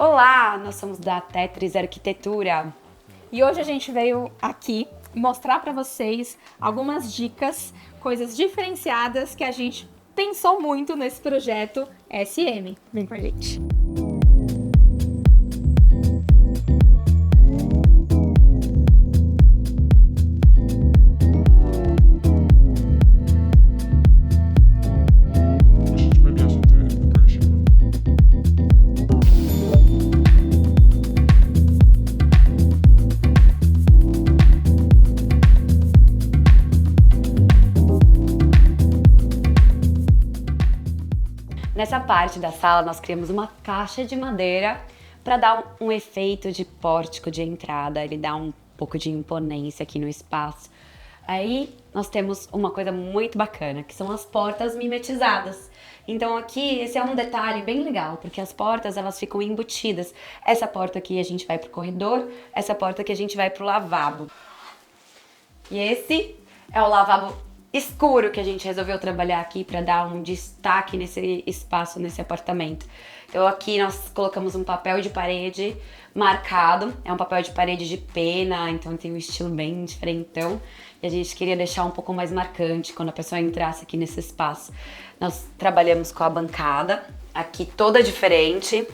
Olá, nós somos da Tetris Arquitetura. E hoje a gente veio aqui mostrar para vocês algumas dicas, coisas diferenciadas que a gente pensou muito nesse projeto SM. Vem com a gente. Nessa parte da sala, nós criamos uma caixa de madeira para dar um efeito de pórtico de entrada, ele dá um pouco de imponência aqui no espaço. Aí nós temos uma coisa muito bacana, que são as portas mimetizadas. Então aqui, esse é um detalhe bem legal, porque as portas elas ficam embutidas. Essa porta aqui a gente vai pro corredor, essa porta aqui a gente vai pro lavabo. E esse é o lavabo escuro que a gente resolveu trabalhar aqui para dar um destaque nesse espaço, nesse apartamento. Então aqui nós colocamos um papel de parede marcado, é um papel de parede de pena, então tem um estilo bem diferentão. E a gente queria deixar um pouco mais marcante quando a pessoa entrasse aqui nesse espaço. Nós trabalhamos com a bancada, aqui toda diferente.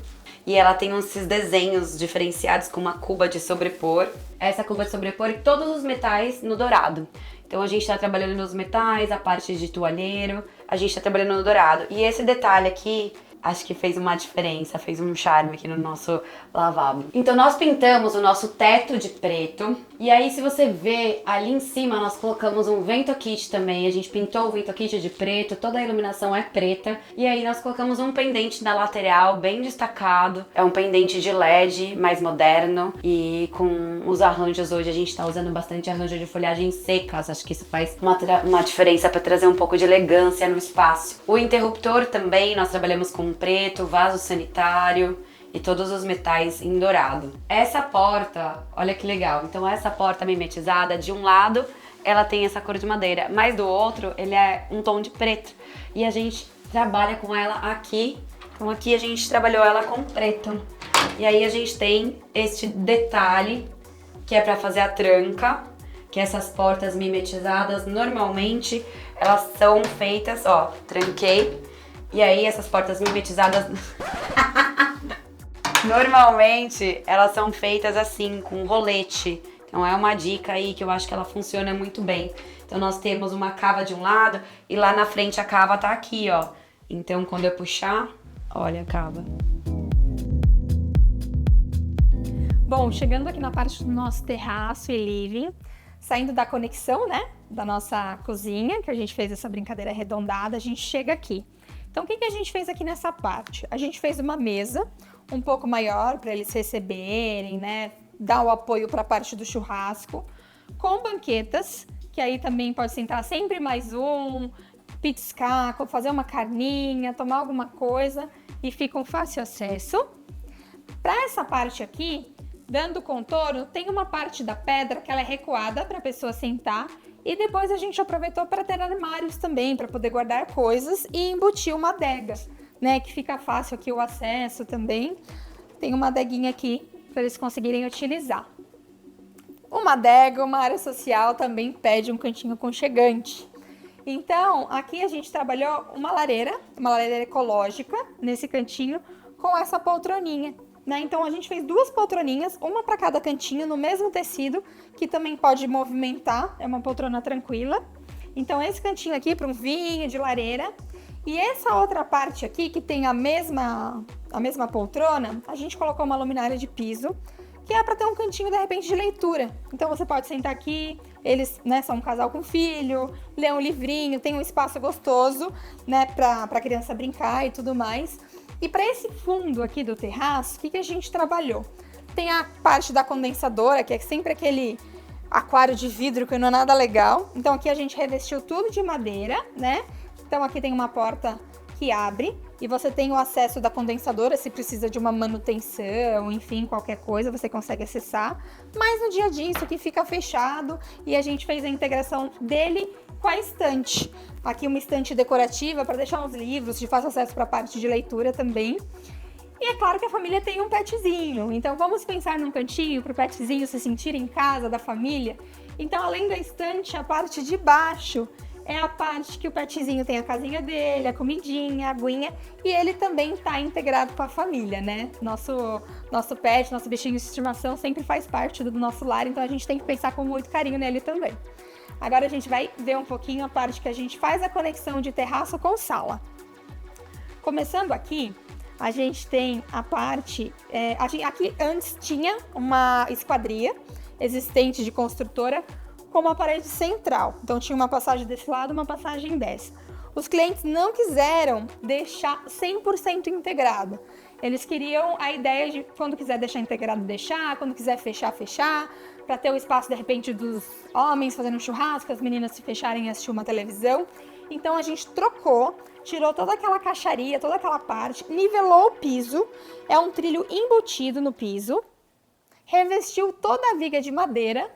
E ela tem esses desenhos diferenciados com uma cuba de sobrepor. Essa cuba de sobrepor e todos os metais no dourado. Então a gente está trabalhando nos metais, a parte de toalheiro, a gente está trabalhando no dourado. E esse detalhe aqui, acho que fez uma diferença, fez um charme aqui no nosso lavabo. Então nós pintamos o nosso teto de preto. E aí se você vê ali em cima, nós colocamos um vento kit também. A gente pintou o vento kit de preto, toda a iluminação é preta. E aí nós colocamos um pendente na lateral, bem destacado. É um pendente de LED, mais moderno. E com os arranjos hoje, a gente tá usando bastante arranjo de folhagens secas. Acho que isso faz uma diferença para trazer um pouco de elegância no espaço. O interruptor também, nós trabalhamos com preto, vaso sanitário e todos os metais em dourado. Essa porta, olha que legal. Então essa porta mimetizada, de um lado ela tem essa cor de madeira, mas do outro ele é um tom de preto. E a gente trabalha com ela aqui. Então aqui a gente trabalhou ela com preto. E aí a gente tem este detalhe que é para fazer a tranca, que essas portas mimetizadas normalmente elas são feitas, ó, tranquei. E aí essas portas mimetizadas normalmente elas são feitas assim, com rolete. Então é uma dica aí que eu acho que ela funciona muito bem. Então nós temos uma cava de um lado e lá na frente a cava tá aqui, ó. Então quando eu puxar, olha a cava. Bom, chegando aqui na parte do nosso terraço e living, saindo da conexão, né, da nossa cozinha, que a gente fez essa brincadeira arredondada, a gente chega aqui. Então, o que a gente fez aqui nessa parte? A gente fez uma mesa um pouco maior para eles receberem, né? Dar o apoio para a parte do churrasco, com banquetas, que aí também pode sentar sempre mais um, petiscar, fazer uma carninha, tomar alguma coisa e fica um fácil acesso. Para essa parte aqui, dando contorno, tem uma parte da pedra que ela é recuada para a pessoa sentar. E depois a gente aproveitou para ter armários também, para poder guardar coisas e embutir uma adega, né? Que fica fácil aqui o acesso também. Tem uma adeguinha aqui para eles conseguirem utilizar. Uma adega, uma área social também pede um cantinho aconchegante. Então, aqui a gente trabalhou uma lareira ecológica nesse cantinho com essa poltroninha. Né? Então a gente fez duas poltroninhas, uma para cada cantinho, no mesmo tecido, que também pode movimentar, é uma poltrona tranquila. Então esse cantinho aqui para um vinho de lareira. E essa outra parte aqui, que tem a mesma poltrona, a gente colocou uma luminária de piso, que é para ter um cantinho, de repente, de leitura. Então você pode sentar aqui, eles, né, são um casal com filho, ler um livrinho, tem um espaço gostoso, né, para criança brincar e tudo mais. E para esse fundo aqui do terraço, o que a gente trabalhou? Tem a parte da condensadora, que é sempre aquele aquário de vidro que não é nada legal. Então aqui a gente revestiu tudo de madeira, né? Então aqui tem uma porta que abre e você tem o acesso da condensadora, se precisa de uma manutenção, enfim, qualquer coisa, você consegue acessar. Mas no dia a dia isso aqui fica fechado e a gente fez a integração dele com a estante. Aqui uma estante decorativa para deixar uns livros de fácil acesso para a parte de leitura também. E é claro que a família tem um petzinho, então vamos pensar num cantinho para o petzinho se sentir em casa da família. Então, além da estante, a parte de baixo é a parte que o petzinho tem a casinha dele, a comidinha, a aguinha, e ele também está integrado com a família, né? Nosso pet, nosso bichinho de estimação sempre faz parte do nosso lar, então a gente tem que pensar com muito carinho nele também. Agora a gente vai ver um pouquinho a parte que a gente faz a conexão de terraço com sala. Começando aqui, a gente tem a parte... aqui antes tinha uma esquadria existente de construtora com uma parede central. Então tinha uma passagem desse lado, uma passagem dessa. Os clientes não quiseram deixar 100% integrado. Eles queriam a ideia de quando quiser deixar integrado, deixar, quando quiser fechar, fechar, para ter o espaço, de repente, dos homens fazendo um churrasco, as meninas se fecharem e assistir uma televisão. Então a gente trocou, tirou toda aquela caixaria, toda aquela parte, nivelou o piso, é um trilho embutido no piso, revestiu toda a viga de madeira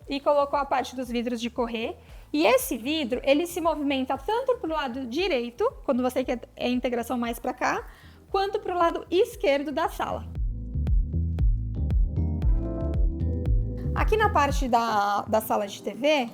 e colocou a parte dos vidros de correr. E esse vidro, ele se movimenta tanto para o lado direito, quando você quer a integração mais para cá, quanto para o lado esquerdo da sala. Aqui na parte da sala de TV,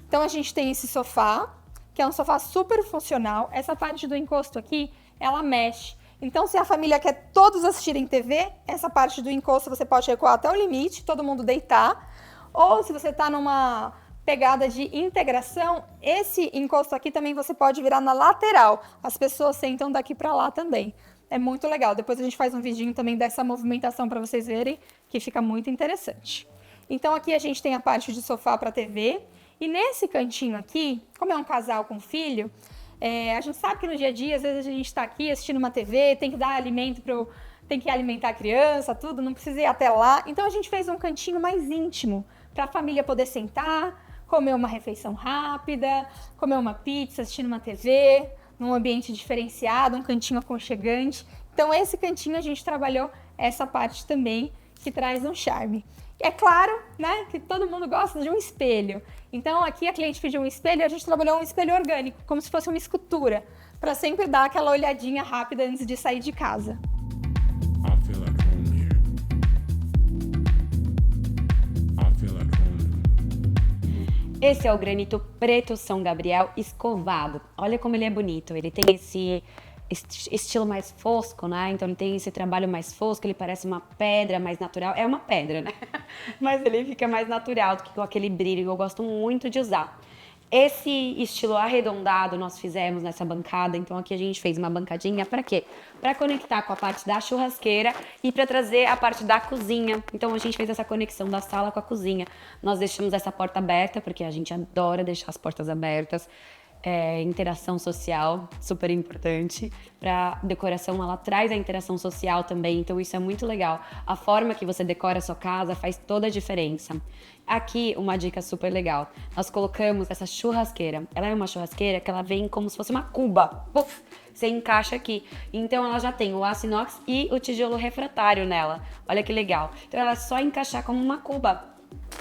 então a gente tem esse sofá, que é um sofá super funcional. Essa parte do encosto aqui, ela mexe. Então, se a família quer todos assistirem TV, essa parte do encosto você pode recuar até o limite, todo mundo deitar. Ou se você está numa pegada de integração, esse encosto aqui também você pode virar na lateral. As pessoas sentam daqui para lá também. É muito legal. Depois a gente faz um vidinho também dessa movimentação para vocês verem, que fica muito interessante. Então aqui a gente tem a parte de sofá para TV. E nesse cantinho aqui, como é um casal com filho, a gente sabe que no dia a dia, às vezes a gente está aqui assistindo uma TV, tem que dar alimento tem que alimentar a criança, tudo, não precisa ir até lá. Então a gente fez um cantinho mais íntimo, para a família poder sentar, comer uma refeição rápida, comer uma pizza, assistindo uma TV, num ambiente diferenciado, um cantinho aconchegante. Então esse cantinho a gente trabalhou essa parte também, que traz um charme. É claro, né, que todo mundo gosta de um espelho. Então aqui a cliente pediu um espelho e a gente trabalhou um espelho orgânico, como se fosse uma escultura, para sempre dar aquela olhadinha rápida antes de sair de casa. Esse é o granito preto São Gabriel escovado. Olha como ele é bonito. Ele tem esse estilo mais fosco, né? Então ele tem esse trabalho mais fosco, ele parece uma pedra mais natural. É uma pedra, né? Mas ele fica mais natural do que com aquele brilho. Eu gosto muito de usar. Esse estilo arredondado nós fizemos nessa bancada, então aqui a gente fez uma bancadinha para quê? Para conectar com a parte da churrasqueira e para trazer a parte da cozinha. Então a gente fez essa conexão da sala com a cozinha. Nós deixamos essa porta aberta, porque a gente adora deixar as portas abertas. Interação social, super importante. Para decoração, ela traz a interação social também, então isso é muito legal. A forma que você decora a sua casa faz toda a diferença. Aqui, uma dica super legal. Nós colocamos essa churrasqueira. Ela é uma churrasqueira que ela vem como se fosse uma cuba. Puf, você encaixa aqui. Então ela já tem o aço inox e o tijolo refratário nela. Olha que legal. Então ela é só encaixar como uma cuba.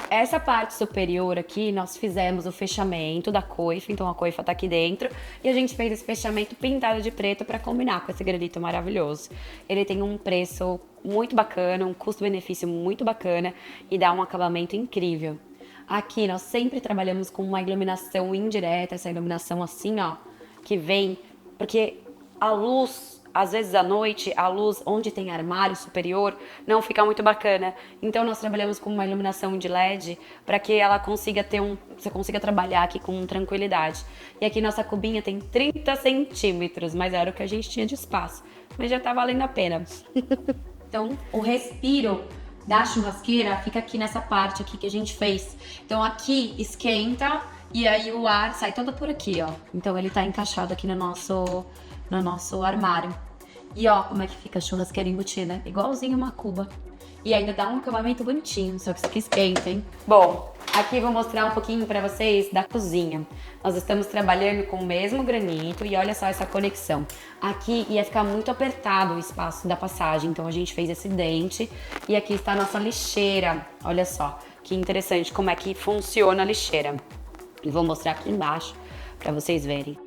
Essa parte superior aqui, nós fizemos o fechamento da coifa, então a coifa tá aqui dentro, e a gente fez esse fechamento pintado de preto para combinar com esse granito maravilhoso. Ele tem um preço muito bacana, um custo-benefício muito bacana e dá um acabamento incrível. Aqui nós sempre trabalhamos com uma iluminação indireta, essa iluminação assim, ó, que vem, porque a luz... Às vezes à noite, a luz onde tem armário superior não fica muito bacana. Então nós trabalhamos com uma iluminação de LED para que ela consiga você consiga trabalhar aqui com tranquilidade. E aqui nossa cubinha tem 30 centímetros, mas era o que a gente tinha de espaço. Mas já tá valendo a pena. Então o respiro da churrasqueira fica aqui nessa parte aqui que a gente fez. Então aqui esquenta e aí o ar sai todo por aqui, ó. Então ele tá encaixado aqui no nosso armário. E ó, como é que fica a churrasqueira embutida, igualzinho uma cuba. E ainda dá um acabamento bonitinho, só que isso aqui esquenta, hein? Bom, aqui vou mostrar um pouquinho pra vocês da cozinha. Nós estamos trabalhando com o mesmo granito e olha só essa conexão. Aqui ia ficar muito apertado o espaço da passagem, então a gente fez esse dente. E aqui está a nossa lixeira, olha só. Que interessante como é que funciona a lixeira. E vou mostrar aqui embaixo pra vocês verem.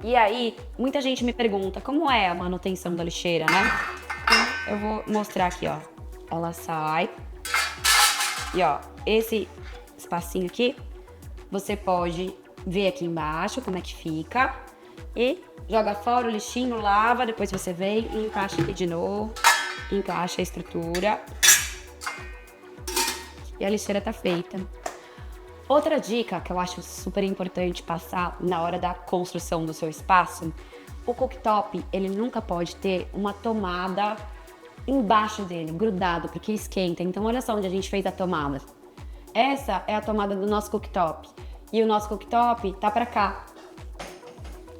E aí, muita gente me pergunta como é a manutenção da lixeira, né? Então, eu vou mostrar aqui, ó. Ela sai. E ó, esse espacinho aqui, você pode ver aqui embaixo como é que fica. E joga fora o lixinho, lava, depois você vem e encaixa aqui de novo. Encaixa a estrutura. E a lixeira tá feita. Outra dica que eu acho super importante passar na hora da construção do seu espaço, o cooktop, ele nunca pode ter uma tomada embaixo dele, grudado, porque esquenta. Então olha só onde a gente fez a tomada. Essa é a tomada do nosso cooktop. E o nosso cooktop tá pra cá.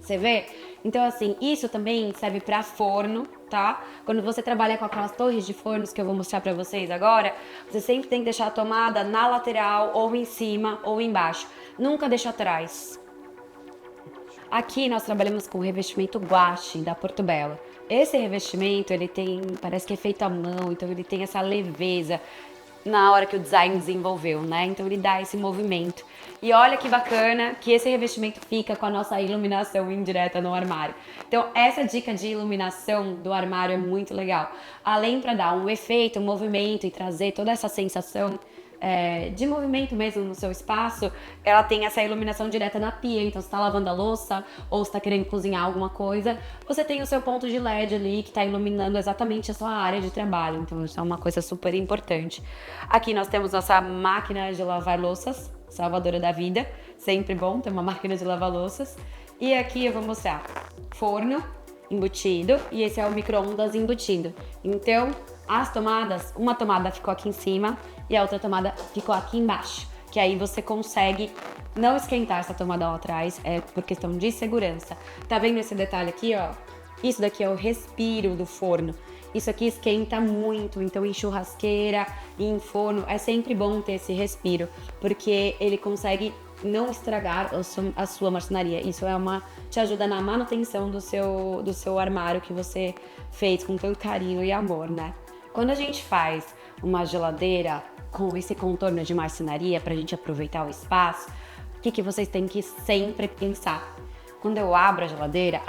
Você vê? Então assim, isso também serve pra forno, tá? Quando você trabalha com aquelas torres de fornos que eu vou mostrar pra vocês agora, você sempre tem que deixar a tomada na lateral, ou em cima, ou embaixo. Nunca deixa atrás. Aqui nós trabalhamos com o revestimento gouache da Porto Belo. Esse revestimento, ele tem, parece que é feito à mão, então ele tem essa leveza na hora que o design desenvolveu, né? Então ele dá esse movimento. E olha que bacana que esse revestimento fica com a nossa iluminação indireta no armário. Então essa dica de iluminação do armário é muito legal. Além para dar um efeito, um movimento e trazer toda essa sensação de movimento mesmo no seu espaço, ela tem essa iluminação direta na pia. Então, você tá lavando a louça ou você tá querendo cozinhar alguma coisa, você tem o seu ponto de LED ali que tá iluminando exatamente a sua área de trabalho. Então, isso é uma coisa super importante. Aqui nós temos nossa máquina de lavar louças, salvadora da vida. Sempre bom ter uma máquina de lavar louças. E aqui eu vou mostrar forno embutido e esse é o micro-ondas embutido. Então, as tomadas, uma tomada ficou aqui em cima e a outra tomada ficou aqui embaixo, que aí você consegue não esquentar essa tomada lá atrás, é por questão de segurança. Tá vendo esse detalhe aqui, ó? Isso daqui é o respiro do forno. Isso aqui esquenta muito, então em churrasqueira e em forno é sempre bom ter esse respiro, porque ele consegue não estragar a sua marcenaria. Isso te ajuda na manutenção do seu armário que você fez com tanto carinho e amor, né? Quando a gente faz uma geladeira com esse contorno de marcenaria pra gente aproveitar o espaço, o que vocês têm que sempre pensar? Quando eu abro a geladeira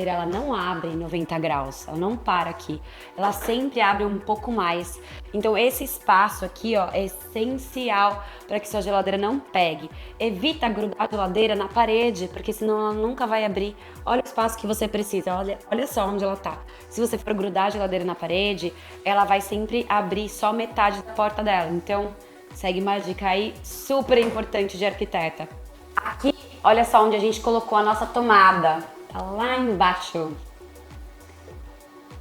ela não abre em 90 graus, ela não para aqui, ela sempre abre um pouco mais. Então esse espaço aqui, ó, é essencial para que sua geladeira não pegue. Evita grudar a geladeira na parede, porque senão ela nunca vai abrir. Olha o espaço que você precisa, olha só onde ela tá. Se você for grudar a geladeira na parede, ela vai sempre abrir só metade da porta dela. Então segue uma dica aí super importante de arquiteta. Aqui, olha só onde a gente colocou a nossa tomada. Tá lá embaixo.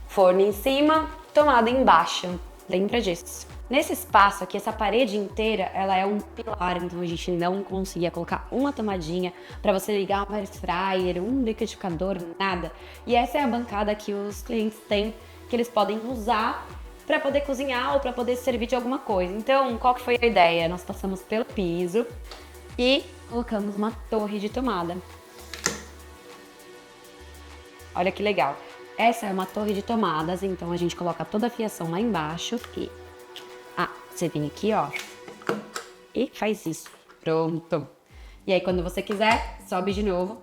Forno em cima, tomada embaixo. Lembra disso. Nesse espaço aqui, essa parede inteira, ela é um pilar. Então a gente não conseguia colocar uma tomadinha para você ligar um air fryer, um liquidificador, nada. E essa é a bancada que os clientes têm, que eles podem usar para poder cozinhar ou para poder servir de alguma coisa. Então, qual que foi a ideia? Nós passamos pelo piso e colocamos uma torre de tomada. Olha que legal. Essa é uma torre de tomadas, então a gente coloca toda a fiação lá embaixo e... você vem aqui, ó, e faz isso. Pronto. E aí, quando você quiser, sobe de novo.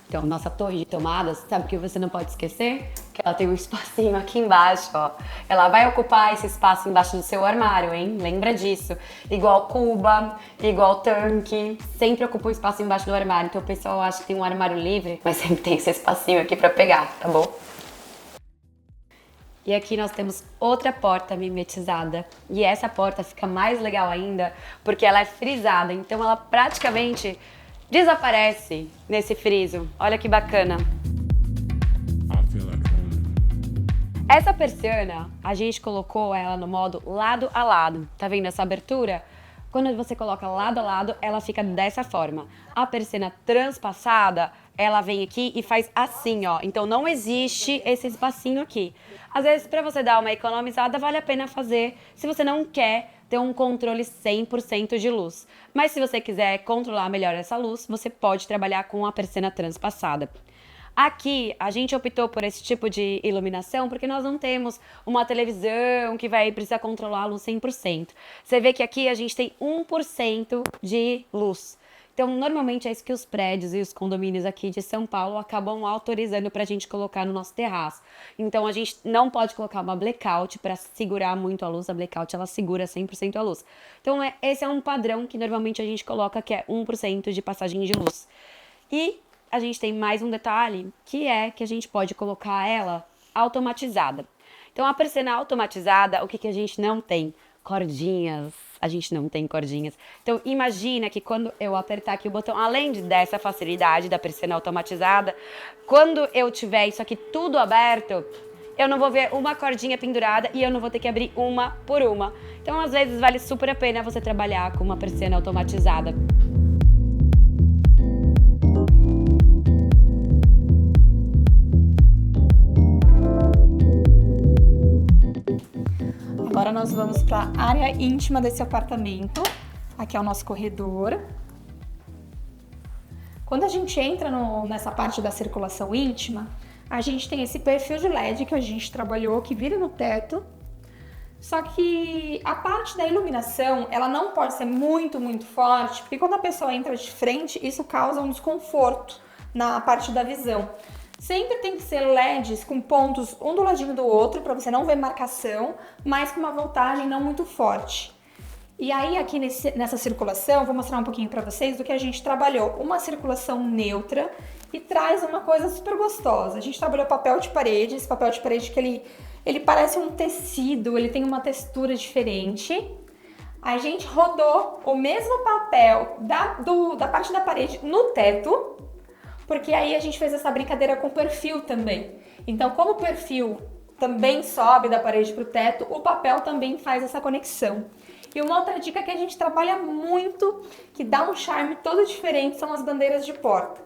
Então, nossa torre de tomadas, sabe o que você não pode esquecer? Que ela tem um espacinho aqui embaixo, ó. Ela vai ocupar esse espaço embaixo do seu armário, hein? Lembra disso. Igual cuba, igual tanque, sempre ocupa um espaço embaixo do armário. Então o pessoal acha que tem um armário livre, mas sempre tem esse espacinho aqui pra pegar, tá bom? E aqui nós temos outra porta mimetizada. E essa porta fica mais legal ainda, porque ela é frisada. Então ela praticamente desaparece nesse friso. Olha que bacana. Essa persiana, a gente colocou ela no modo lado a lado. Tá vendo essa abertura? Quando você coloca lado a lado, ela fica dessa forma. A persiana transpassada, ela vem aqui e faz assim, ó. Então não existe esse espacinho aqui. Às vezes, para você dar uma economizada, vale a pena fazer se você não quer ter um controle 100% de luz. Mas se você quiser controlar melhor essa luz, você pode trabalhar com a persiana transpassada. Aqui, a gente optou por esse tipo de iluminação porque nós não temos uma televisão que vai precisar controlar a luz 100%. Você vê que aqui a gente tem 1% de luz. Então, Então, normalmente é isso que os prédios e os condomínios aqui de São Paulo acabam autorizando pra gente colocar no nosso terraço. Então, a gente não pode colocar uma blackout para segurar muito a luz. A blackout, ela segura 100% a luz. Então, esse é um padrão que normalmente a gente coloca, que é 1% de passagem de luz. E a gente tem mais um detalhe, que é que a gente pode colocar ela automatizada. Então, a persiana automatizada, o que a gente não tem? Cordinhas. A gente não tem cordinhas. Então, imagina que quando eu apertar aqui o botão, além dessa facilidade da persiana automatizada, quando eu tiver isso aqui tudo aberto, eu não vou ver uma cordinha pendurada e eu não vou ter que abrir uma por uma. Então, às vezes, vale super a pena você trabalhar com uma persiana automatizada. Agora nós vamos para a área íntima desse apartamento. Aqui é o nosso corredor. Quando a gente entra nessa parte da circulação íntima, a gente tem esse perfil de LED que a gente trabalhou, que vira no teto. Só que a parte da iluminação, ela não pode ser muito, muito forte, porque quando a pessoa entra de frente, isso causa um desconforto na parte da visão. Sempre tem que ser LEDs com pontos um do ladinho do outro, para você não ver marcação, mas com uma voltagem não muito forte. E aí aqui nessa circulação, vou mostrar um pouquinho para vocês do que a gente trabalhou. Uma circulação neutra e traz uma coisa super gostosa. A gente trabalhou papel de parede, esse papel de parede que ele parece um tecido, ele tem uma textura diferente. A gente rodou o mesmo papel da parte da parede no teto, porque aí a gente fez essa brincadeira com o perfil também. Então, como o perfil também sobe da parede para o teto, o papel também faz essa conexão. E uma outra dica que a gente trabalha muito, que dá um charme todo diferente, são as bandeiras de porta.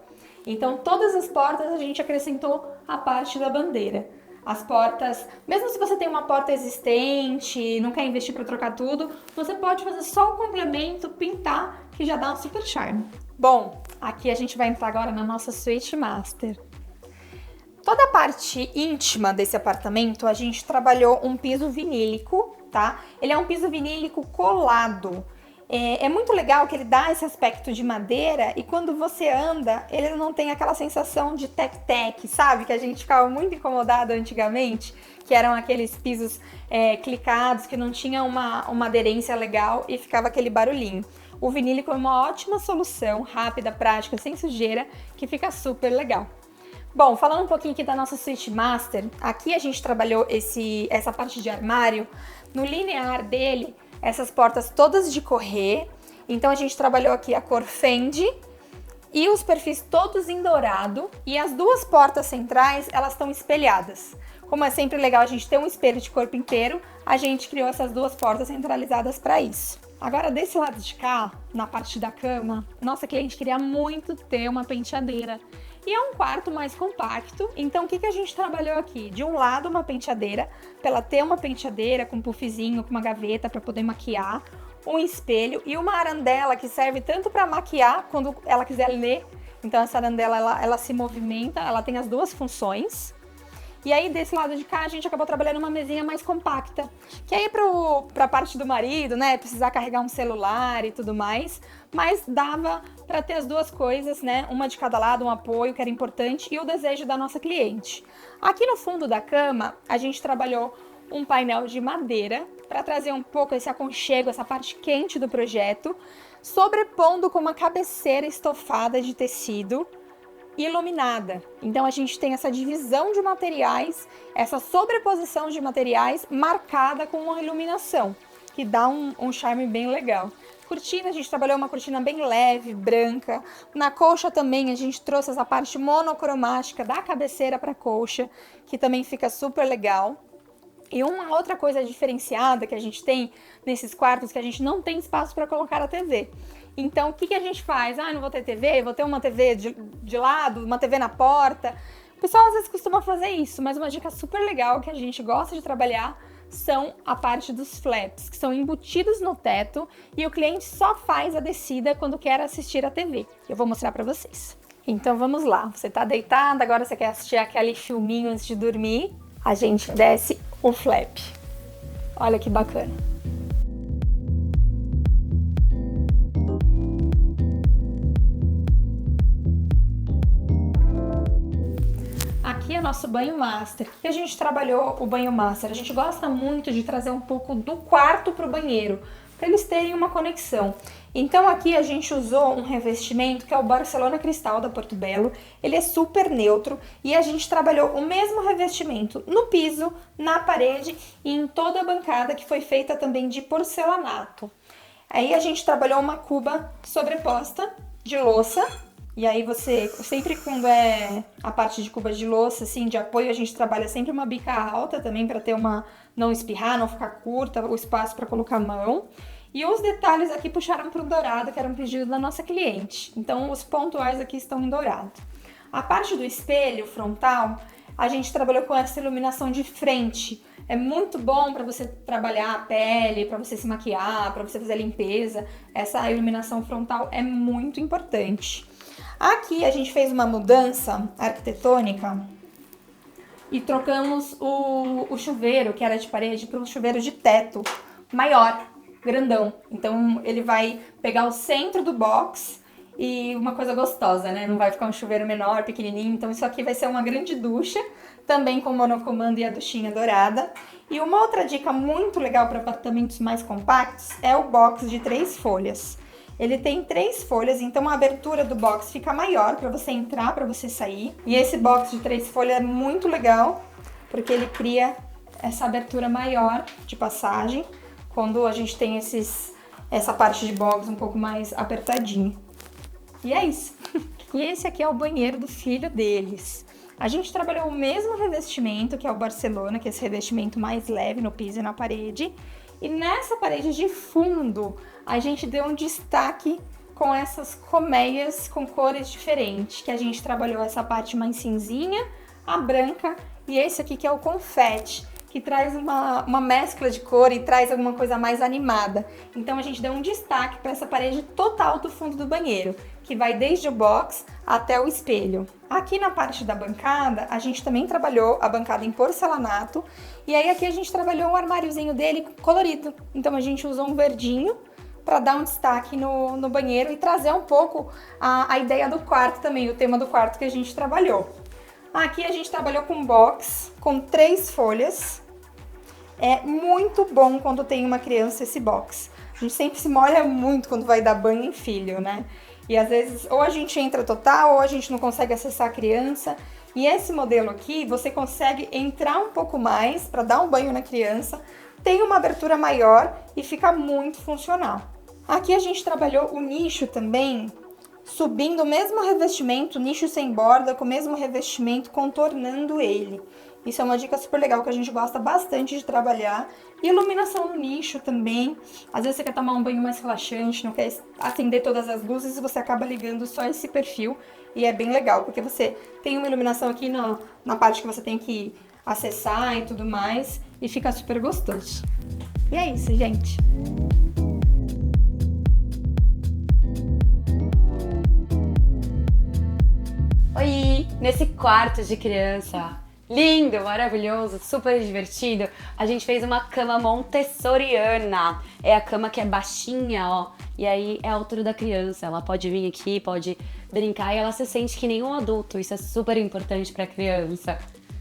Então, todas as portas a gente acrescentou a parte da bandeira. As portas, mesmo se você tem uma porta existente, não quer investir para trocar tudo, você pode fazer só o complemento, pintar, que já dá um super charme. Bom, aqui a gente vai entrar agora na nossa suíte master. Toda a parte íntima desse apartamento, a gente trabalhou um piso vinílico, tá? Ele é um piso vinílico colado. É muito legal que ele dá esse aspecto de madeira e quando você anda, ele não tem aquela sensação de tec-tec, sabe? Que a gente ficava muito incomodado antigamente, que eram aqueles pisos clicados, que não tinham uma aderência legal e ficava aquele barulhinho. O vinílico é uma ótima solução, rápida, prática, sem sujeira, que fica super legal. Bom, falando um pouquinho aqui da nossa suíte master, aqui a gente trabalhou essa parte de armário. No linear dele, essas portas todas de correr. Então a gente trabalhou aqui a cor Fendi e os perfis todos em dourado. E as duas portas centrais, elas estão espelhadas. Como é sempre legal a gente ter um espelho de corpo inteiro, a gente criou essas duas portas centralizadas para isso. Agora, desse lado de cá, na parte da cama, nossa cliente queria muito ter uma penteadeira. E é um quarto mais compacto, então o que a gente trabalhou aqui? De um lado, uma penteadeira, para ela ter uma penteadeira com um puffzinho, com uma gaveta para poder maquiar, um espelho e uma arandela que serve tanto para maquiar quando ela quiser ler. Então essa arandela, ela se movimenta, ela tem as duas funções. E aí, desse lado de cá, a gente acabou trabalhando uma mesinha mais compacta. Que aí, pra parte do marido, né, precisar carregar um celular e tudo mais. Mas dava para ter as duas coisas, né, uma de cada lado, um apoio, que era importante, e o desejo da nossa cliente. Aqui no fundo da cama, a gente trabalhou um painel de madeira para trazer um pouco esse aconchego, essa parte quente do projeto, sobrepondo com uma cabeceira estofada de tecido, iluminada. Então a gente tem essa divisão de materiais, essa sobreposição de materiais marcada com uma iluminação, que dá um charme bem legal. Cortina, a gente trabalhou uma cortina bem leve, branca. Na colcha também a gente trouxe essa parte monocromática da cabeceira para a colcha, que também fica super legal. E uma outra coisa diferenciada que a gente tem nesses quartos, que a gente não tem espaço para colocar a TV. Então, o que a gente faz? Ah, não vou ter TV, vou ter uma TV de lado, uma TV na porta. O pessoal às vezes costuma fazer isso, mas uma dica super legal que a gente gosta de trabalhar são a parte dos flaps, que são embutidos no teto e o cliente só faz a descida quando quer assistir a TV. Eu vou mostrar para vocês. Então, vamos lá. Você tá deitada, agora você quer assistir aquele filminho antes de dormir. A gente desce o flap. Olha que bacana. nosso banho master. E a gente trabalhou o banho master. A gente gosta muito de trazer um pouco do quarto para o banheiro, para eles terem uma conexão. Então aqui a gente usou um revestimento que é o Barcelona Cristal da Porto Belo. Ele é super neutro e a gente trabalhou o mesmo revestimento no piso, na parede e em toda a bancada, que foi feita também de porcelanato. Aí a gente trabalhou uma cuba sobreposta de louça. E aí você, sempre quando é a parte de cuba de louça, assim, de apoio, a gente trabalha sempre uma bica alta também para ter não espirrar, não ficar curta, o espaço para colocar a mão. E os detalhes aqui puxaram para o dourado, que era um pedido da nossa cliente. Então os pontuais aqui estão em dourado. A parte do espelho frontal, a gente trabalhou com essa iluminação de frente. É muito bom para você trabalhar a pele, para você se maquiar, para você fazer a limpeza. Essa iluminação frontal é muito importante. Aqui a gente fez uma mudança arquitetônica e trocamos o chuveiro, que era de parede, para um chuveiro de teto maior, grandão. Então ele vai pegar o centro do box e uma coisa gostosa, né? Não vai ficar um chuveiro menor, pequenininho. Então isso aqui vai ser uma grande ducha, também com monocomando e a duchinha dourada. E uma outra dica muito legal para apartamentos mais compactos é o box de 3 folhas. Ele tem 3 folhas, então a abertura do box fica maior para você entrar, para você sair. E esse box de 3 folhas é muito legal, porque ele cria essa abertura maior de passagem, quando a gente tem essa parte de box um pouco mais apertadinha. E é isso. E esse aqui é o banheiro do filho deles. A gente trabalhou o mesmo revestimento, que é o Barcelona, que é esse revestimento mais leve no piso e na parede. E nessa parede de fundo, a gente deu um destaque com essas colmeias com cores diferentes, que a gente trabalhou essa parte mais cinzinha, a branca e esse aqui que é o confete, que traz uma mescla de cor e traz alguma coisa mais animada. Então a gente deu um destaque para essa parede total do fundo do banheiro, que vai desde o box até o espelho. Aqui na parte da bancada, a gente também trabalhou a bancada em porcelanato, e aí aqui a gente trabalhou um armáriozinho dele colorido. Então a gente usou um verdinho para dar um destaque no banheiro e trazer um pouco a ideia do quarto também, o tema do quarto que a gente trabalhou. Aqui a gente trabalhou com box, com 3 folhas. É muito bom quando tem uma criança esse box. A gente sempre se molha muito quando vai dar banho em filho, né? E às vezes ou a gente entra total ou a gente não consegue acessar a criança. E esse modelo aqui, você consegue entrar um pouco mais para dar um banho na criança, tem uma abertura maior e fica muito funcional. Aqui a gente trabalhou o nicho também, subindo o mesmo revestimento, nicho sem borda, com o mesmo revestimento, contornando ele. Isso é uma dica super legal que a gente gosta bastante de trabalhar. Iluminação no nicho também. Às vezes você quer tomar um banho mais relaxante, não quer acender todas as luzes e você acaba ligando só esse perfil. E é bem legal, porque você tem uma iluminação aqui na parte que você tem que acessar e tudo mais. E fica super gostoso. E é isso, gente. Oi! Nesse quarto de criança lindo, maravilhoso, super divertido, a gente fez uma cama montessoriana. É a cama que é baixinha, ó, e aí é a altura da criança. Ela pode vir aqui, pode brincar e ela se sente que nem um adulto. Isso é super importante para criança.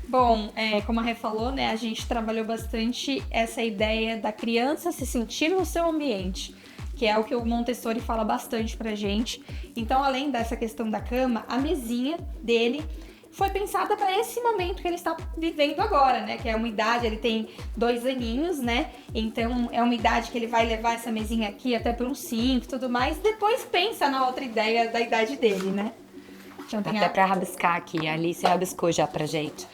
Bom, como a Rê falou, né, a gente trabalhou bastante essa ideia da criança se sentir no seu ambiente, que é o que o Montessori fala bastante pra gente. Então, além dessa questão da cama, a mesinha dele foi pensada para esse momento que ele está vivendo agora, né? Que é uma idade, ele tem 2 aninhos, né? Então, é uma idade que ele vai levar essa mesinha aqui até para uns 5 e tudo mais. Depois pensa na outra ideia da idade dele, né? Então, tem até pra rabiscar aqui. A Alice rabiscou já pra gente.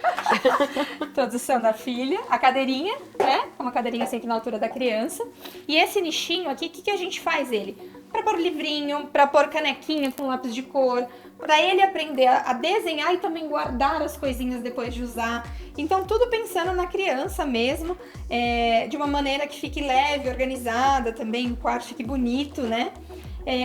Introdução da filha. A cadeirinha, né? Uma cadeirinha sempre na altura da criança. E esse nichinho aqui, o que a gente faz ele? Pra pôr livrinho, pra pôr canequinha com lápis de cor, pra ele aprender a desenhar e também guardar as coisinhas depois de usar. Então, tudo pensando na criança mesmo, de uma maneira que fique leve, organizada também, o quarto fique bonito, né?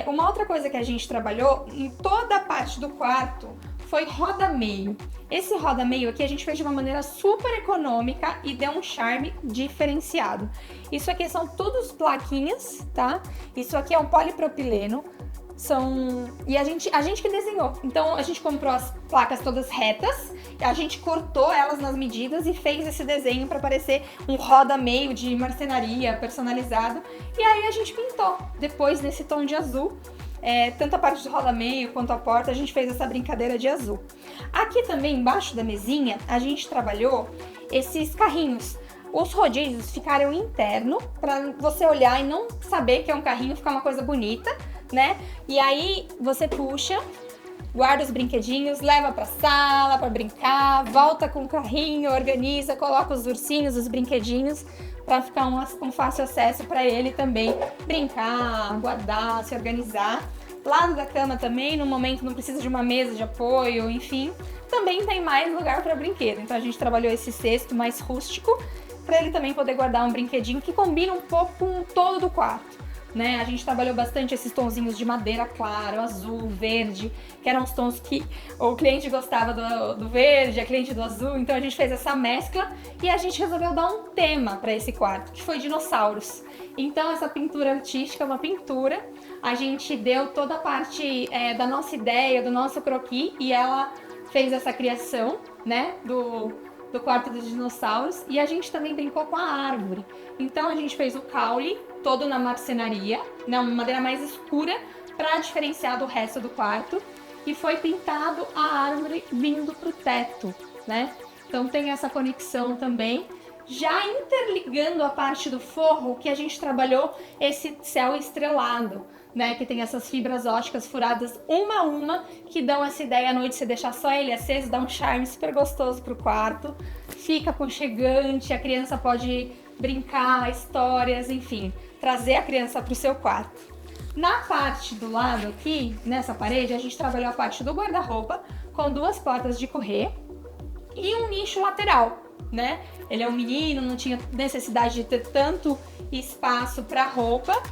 Uma outra coisa que a gente trabalhou em toda a parte do quarto foi roda-meio. Esse roda-meio aqui a gente fez de uma maneira super econômica e deu um charme diferenciado. Isso aqui são todos plaquinhas, tá? Isso aqui é um polipropileno E a gente que desenhou. Então a gente comprou as placas todas retas, a gente cortou elas nas medidas e fez esse desenho para parecer um roda-meio de marcenaria personalizado. E aí a gente pintou, depois nesse tom de azul. Tanto a parte do roda-meio quanto a porta, a gente fez essa brincadeira de azul. Aqui também, embaixo da mesinha, a gente trabalhou esses carrinhos. Os rodízios ficaram interno, para você olhar e não saber que é um carrinho, ficar uma coisa bonita, né? E aí você puxa, guarda os brinquedinhos, leva pra sala pra brincar, volta com o carrinho, organiza, coloca os ursinhos, os brinquedinhos, para ficar um fácil acesso para ele também brincar, guardar, se organizar. Lado da cama também, no momento não precisa de uma mesa de apoio, enfim, também tem mais lugar para brinquedo. Então a gente trabalhou esse cesto mais rústico para ele também poder guardar um brinquedinho que combina um pouco com o todo do quarto, né? A gente trabalhou bastante esses tonzinhos de madeira claro, azul, verde, que eram os tons que o cliente gostava do verde, a cliente do azul, então a gente fez essa mescla e a gente resolveu dar um tema para esse quarto, que foi dinossauros. Então essa pintura artística é uma pintura, a gente deu toda a parte da nossa ideia, do nosso croquis, e ela fez essa criação, né, do quarto dos dinossauros, e a gente também brincou com a árvore. Então a gente fez o caule todo na marcenaria, né, uma madeira mais escura para diferenciar do resto do quarto, e foi pintado a árvore vindo pro teto, né? Então tem essa conexão também, já interligando a parte do forro que a gente trabalhou esse céu estrelado, né, que tem essas fibras óticas furadas uma a uma, que dão essa ideia à noite, você deixar só ele aceso, dá um charme super gostoso pro quarto, fica aconchegante, a criança pode brincar, histórias, enfim, trazer a criança pro seu quarto. Na parte do lado aqui, nessa parede, a gente trabalhou a parte do guarda-roupa com 2 portas de correr e um nicho lateral, né? Ele é um menino, não tinha necessidade de ter tanto espaço para roupa,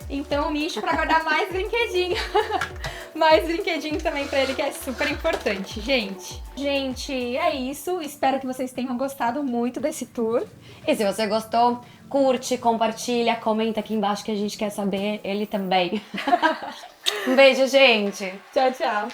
então o nicho para guardar mais brinquedinho. Mais brinquedinho também para ele, que é super importante, gente. Gente, é isso. Espero que vocês tenham gostado muito desse tour. E se você gostou, curte, compartilha, comenta aqui embaixo que a gente quer saber, ele também. Um beijo, gente. Tchau, tchau.